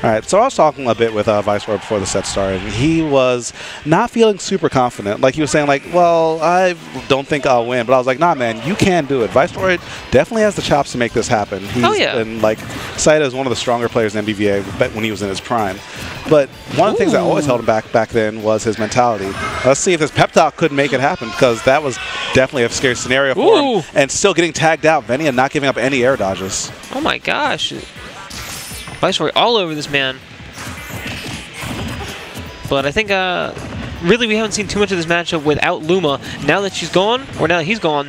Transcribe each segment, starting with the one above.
All right, so I was talking a bit with Viceroy before the set started, and he was not feeling super confident. Like, he was saying, like, well, I don't think I'll win. But I was like, nah, man, you can do it. Viceroy definitely has the chops to make this happen. He's been, like, cited as one of the stronger players in BVA when he was in his prime. But one of the things that always held him back then was his mentality. Let's see if this pep talk could make it happen, because that was definitely a scary scenario for him. And still getting tagged out. Venia not giving up any air dodges. Oh, my gosh. Viceroy all over this man. But I think, really, we haven't seen too much of this matchup without Luma. Now that she's gone, or now that he's gone,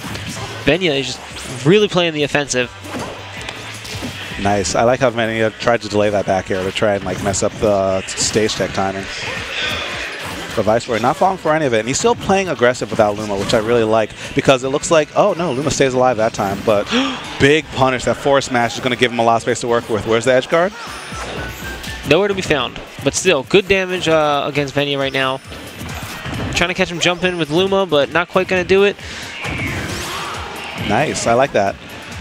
Venia is just really playing the offensive. Nice. I like how Venia tried to delay that back air to try and like mess up the stage tech timing. But Viceroy not falling for any of it, and he's still playing aggressive without Luma, which I really like, because it looks like, oh no, Luma stays alive that time, but big punish. That forward smash is going to give him a lot of space to work with. Where's the edge guard? Nowhere to be found, but still, good damage against Venia right now. Trying to catch him jumping with Luma, but not quite going to do it. Nice, I like that.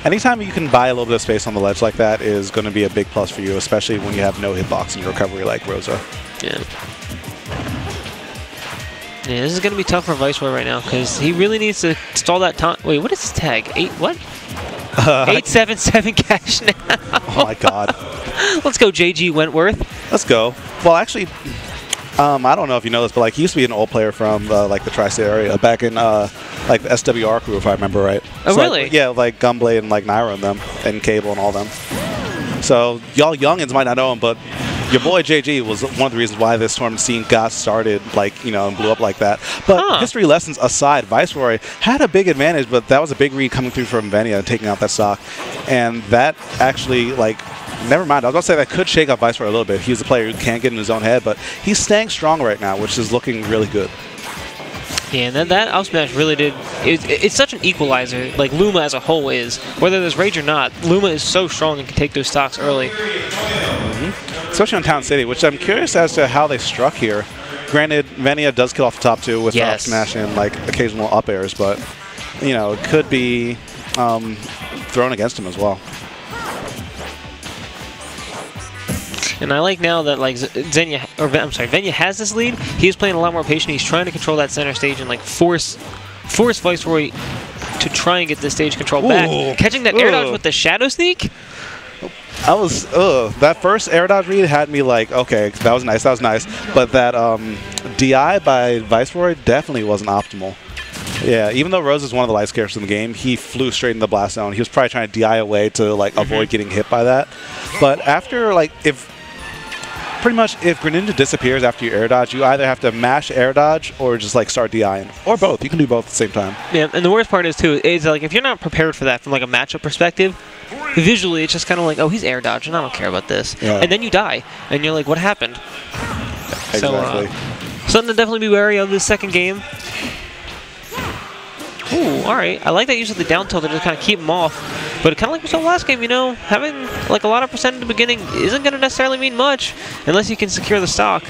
Anytime you can buy a little bit of space on the ledge like that is going to be a big plus for you, especially when you have no hitbox in your recovery like Rosa. Yeah. Yeah, this is going to be tough for Viceroy right now, because he really needs to stall that time. Wait, what is his tag? 8 what? 877 cash now. Oh my god. Let's go, JG Wentworth. Let's go. Well, actually, I don't know if you know this, but like he used to be an old player from like the Tri-State area back in like the SWR crew, if I remember right. Oh, so, really? Like, yeah, like Gunblade and like Nairo and them, and Cable and all them. So y'all youngins might not know him, but your boy JG was one of the reasons why this tournament scene got started, like, you know, and blew up like that. But history lessons aside, Viceroy had a big advantage, but that was a big read coming through from Venia, taking out that stock. And that actually, like, never mind. I was going to say that could shake up Viceroy a little bit. He's a player who can't get in his own head, but he's staying strong right now, which is looking really good. Yeah, and that out smash really did. It's such an equalizer, like Luma as a whole is. Whether there's rage or not, Luma is so strong and can take those stocks early. Especially on Town City, which I'm curious as to how they struck here. Granted, Venia does kill off the top two with up smash and like occasional up airs, but you know, it could be thrown against him as well. And I like now that like Venia has this lead. He's playing a lot more patient. He's trying to control that center stage and like force Viceroy to try and get the stage control back. Catching that air dodge with the shadow sneak. I was that first air dodge read had me like, okay, that was nice, but that DI by Viceroy definitely wasn't optimal. Yeah, even though Rose is one of the lightest characters in the game, he flew straight in the blast zone. He was probably trying to DI away to like avoid getting hit by that. But after like pretty much if Greninja disappears after you air dodge, you either have to mash air dodge or just like start DIing, or both. You can do both at the same time. Yeah, and the worst part is too is like if you're not prepared for that from like a matchup perspective, visually it's just kind of like, oh, he's air dodging, I don't care about this, and then you die, and you're like, what happened? Exactly. So, something to definitely be wary of this second game. Ooh, all right. I like that use of the down tilt to just kind of keep him off. But kind of like we saw last game, you know, having like a lot of percent at the beginning isn't going to necessarily mean much unless you can secure the stock.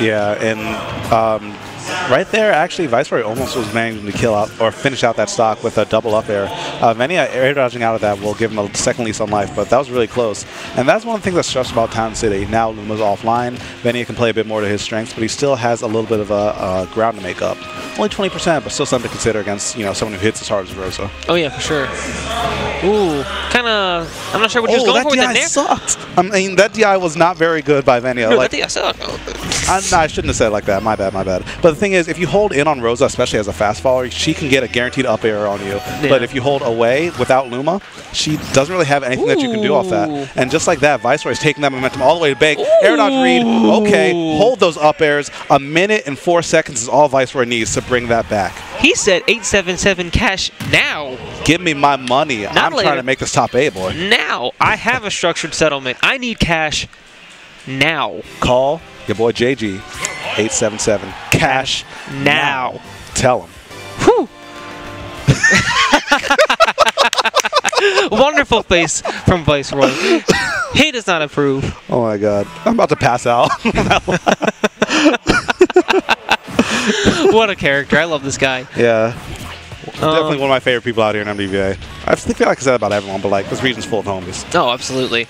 Yeah, and right there, actually, Viceroy almost was managing to kill out or finish out that stock with a double up air. Venia air dodging out of that will give him a second lease on life, but that was really close. And that's one of the things that's stressed about Town City. Now Luma's offline. Venia can play a bit more to his strengths, but he still has a little bit of a ground to make up. Only 20%, but still something to consider against, you know, someone who hits as hard as Rosa. Oh yeah, for sure. Ooh, kind of. I'm not sure what he was going for with that there. Sucked. I mean, that DI was not very good by Venia. No, like, that DI sucked. I shouldn't have said it like that. My bad, my bad. But the thing is, if you hold in on Rosa, especially as a fast follower, she can get a guaranteed up air on you. Yeah. But if you hold away without Luma, she doesn't really have anything that you can do off that. And just like that, Viceroy is taking that momentum all the way to bank. Air dodge read. Okay, hold those up airs. A minute and 4 seconds is all Viceroy needs to bring that back. He said 877 cash now. Give me my money. I'm trying to make this top A, boy. Now. I have a structured settlement. I need cash now. Call your boy JG. 877. Cash now. Tell him. Whew. Wonderful face from Viceroy. He does not approve. Oh my god. I'm about to pass out. What a character. I love this guy. Yeah. Definitely one of my favorite people out here in MDVA. I think like I said about everyone, but like this region's full of homies. Oh, absolutely.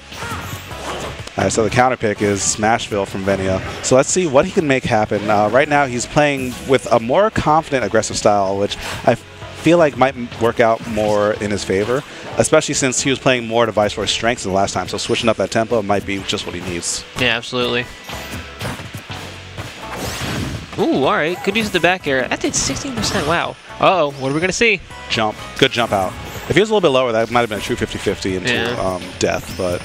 All right, so the counter pick is Smashville from Venia. So let's see what he can make happen. Right now, he's playing with a more confident, aggressive style, which I feel like might work out more in his favor, especially since he was playing more to Viceroy's strengths the last time. So switching up that tempo might be just what he needs. Yeah, absolutely. Ooh, all right. Good use of the back air. That did 16%. Wow. Uh-oh. What are we going to see? Jump. Good jump out. If he was a little bit lower, that might have been a true 50-50 into death. But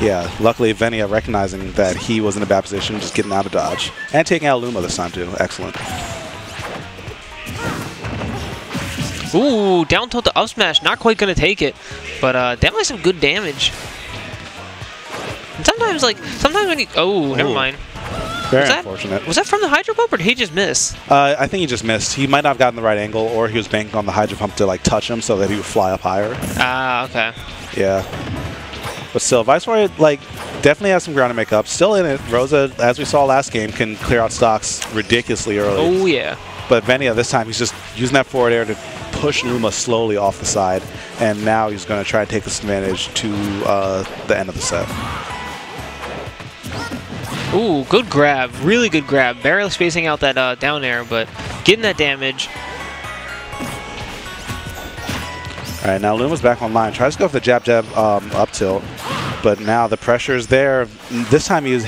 yeah, luckily Venia recognizing that he was in a bad position, just getting out of dodge. And taking out Luma this time too. Excellent. Ooh, down tilt to up smash. Not quite going to take it. But definitely some good damage. And sometimes when he... Oh, never mind. Very unfortunate. Was that from the Hydro Pump, or did he just miss? I think he just missed. He might not have gotten the right angle, or he was banking on the Hydro Pump to like touch him so that he would fly up higher. Ah, okay. Yeah. But still, Viceroy definitely has some ground to make up. Still in it. Rosa, as we saw last game, can clear out stocks ridiculously early. Oh, yeah. But Venia, this time, he's just using that forward air to push Luma slowly off the side. And now he's going to try to take this advantage to the end of the set. Ooh, good grab. Really good grab. Barely spacing out that down air, but getting that damage. All right, now Luma's back online. Tries to go for the jab up tilt, but now the pressure is there. This time he is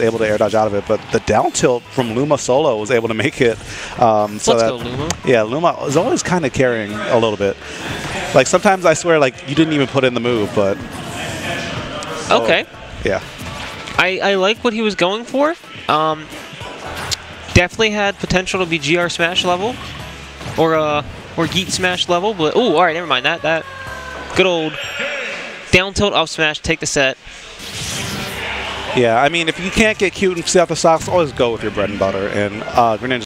able to air dodge out of it, but the down tilt from Luma solo was able to make it. Let's go, Luma. Yeah, Luma is always kind of carrying a little bit. Like sometimes I swear, like you didn't even put in the move, but okay. Yeah. I like what he was going for. Definitely had potential to be GR Smash level, or Geet Smash level. But oh, all right, never mind that. That good old down tilt up smash, take the set. Yeah, I mean, if you can't get cute and see out the stocks, always go with your bread and butter. And Greninja